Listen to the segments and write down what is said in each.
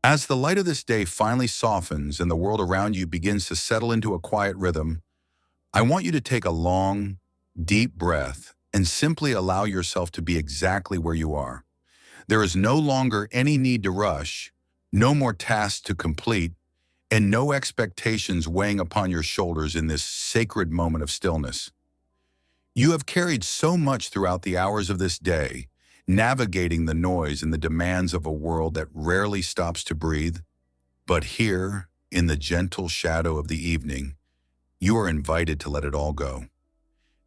As the light of this day finally softens and the world around you begins to settle into a quiet rhythm, I want you to take a long, deep breath and simply allow yourself to be exactly where you are. There is no longer any need to rush, no more tasks to complete, and no expectations weighing upon your shoulders in this sacred moment of stillness. You have carried so much throughout the hours of this day, navigating the noise and the demands of a world that rarely stops to breathe. But here, in the gentle shadow of the evening, you are invited to let it all go.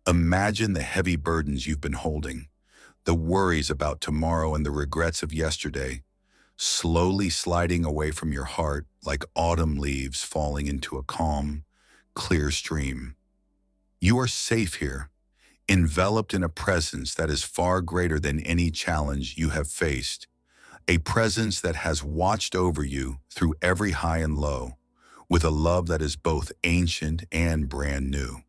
Imagine the heavy burdens you've been holding, the worries about tomorrow and the regrets of yesterday, slowly sliding away from your heart like autumn leaves falling into a calm, clear stream. You are safe here, enveloped in a presence that is far greater than any challenge you have faced, a presence that has watched over you through every high and low, with a love that is both ancient and brand new.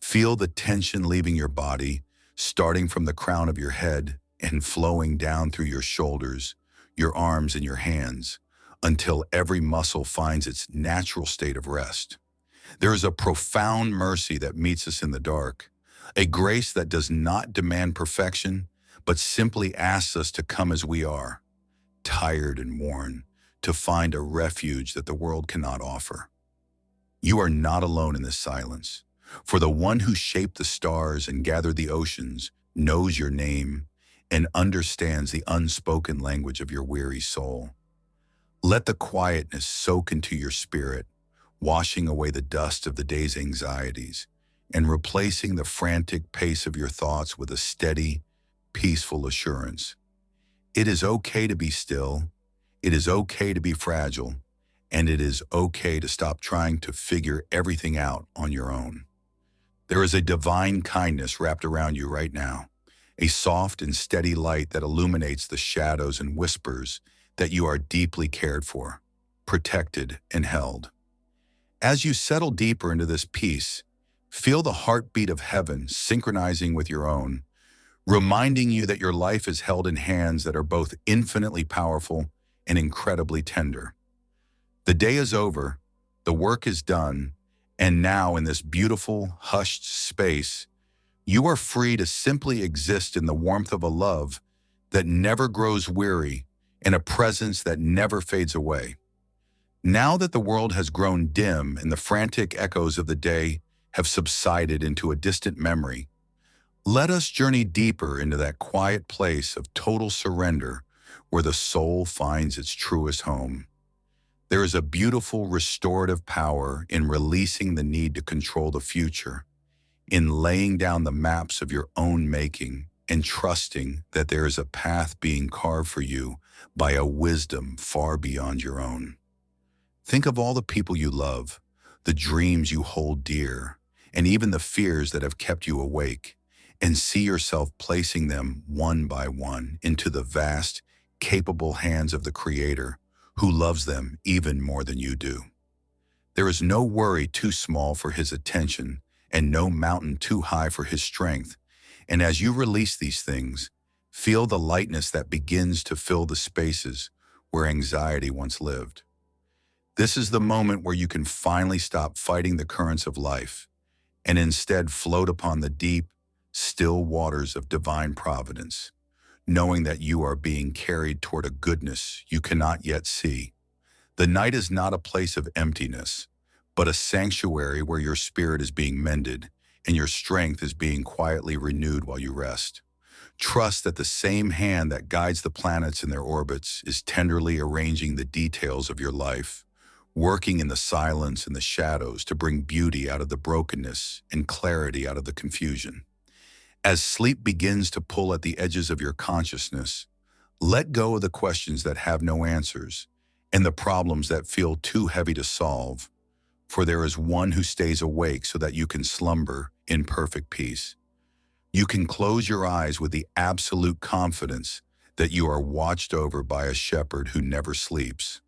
Feel the tension leaving your body, starting from the crown of your head and flowing down through your shoulders, your arms and your hands, until every muscle finds its natural state of rest. There is a profound mercy that meets us in the dark, a grace that does not demand perfection, but simply asks us to come as we are, tired and worn, to find a refuge that the world cannot offer. You are not alone in this silence, for the one who shaped the stars and gathered the oceans knows your name and understands the unspoken language of your weary soul. Let the quietness soak into your spirit, washing away the dust of the day's anxieties and replacing the frantic pace of your thoughts with a steady, peaceful assurance. It is okay to be still, it is okay to be fragile, and it is okay to stop trying to figure everything out on your own. There is a divine kindness wrapped around you right now, a soft and steady light that illuminates the shadows and whispers that you are deeply cared for, protected, and held. As you settle deeper into this peace, feel the heartbeat of heaven synchronizing with your own, reminding you that your life is held in hands that are both infinitely powerful and incredibly tender. The day is over, the work is done, and now in this beautiful, hushed space, you are free to simply exist in the warmth of a love that never grows weary and a presence that never fades away. Now that the world has grown dim and the frantic echoes of the day have subsided into a distant memory, let us journey deeper into that quiet place of total surrender where the soul finds its truest home. There is a beautiful restorative power in releasing the need to control the future, in laying down the maps of your own making and trusting that there is a path being carved for you by a wisdom far beyond your own. Think of all the people you love, the dreams you hold dear, and even the fears that have kept you awake, and see yourself placing them one by one into the vast, capable hands of the Creator, who loves them even more than you do. There is no worry too small for His attention and no mountain too high for His strength. And as you release these things, feel the lightness that begins to fill the spaces where anxiety once lived. This is the moment where you can finally stop fighting the currents of life and instead float upon the deep, still waters of divine providence, knowing that you are being carried toward a goodness you cannot yet see. The night is not a place of emptiness, but a sanctuary where your spirit is being mended and your strength is being quietly renewed while you rest. Trust that the same hand that guides the planets in their orbits is tenderly arranging the details of your life, working in the silence and the shadows to bring beauty out of the brokenness and clarity out of the confusion. As sleep begins to pull at the edges of your consciousness, let go of the questions that have no answers and the problems that feel too heavy to solve, for there is one who stays awake so that you can slumber in perfect peace. You can close your eyes with the absolute confidence that you are watched over by a shepherd who never sleeps,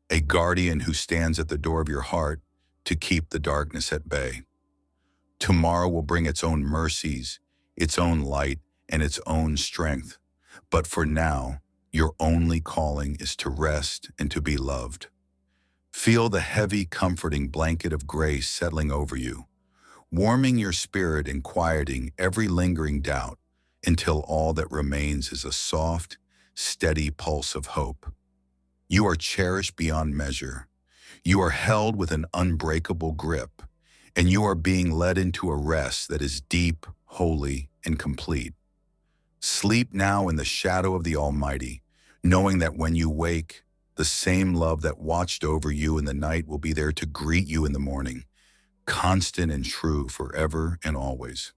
a guardian who stands at the door of your heart to keep the darkness at bay. Tomorrow will bring its own mercies, its own light, and its own strength. But for now, Your only calling is to rest and to be loved. Feel the heavy, comforting blanket of grace settling over you, warming your spirit and quieting every lingering doubt until all that remains is a soft, steady pulse of hope. You are cherished beyond measure. You are held with an unbreakable grip, and you are being led into a rest that is deep, holy, and complete. Sleep now in the shadow of the Almighty, knowing that when you wake, the same love that watched over you in the night will be there to greet you in the morning, constant and true forever and always.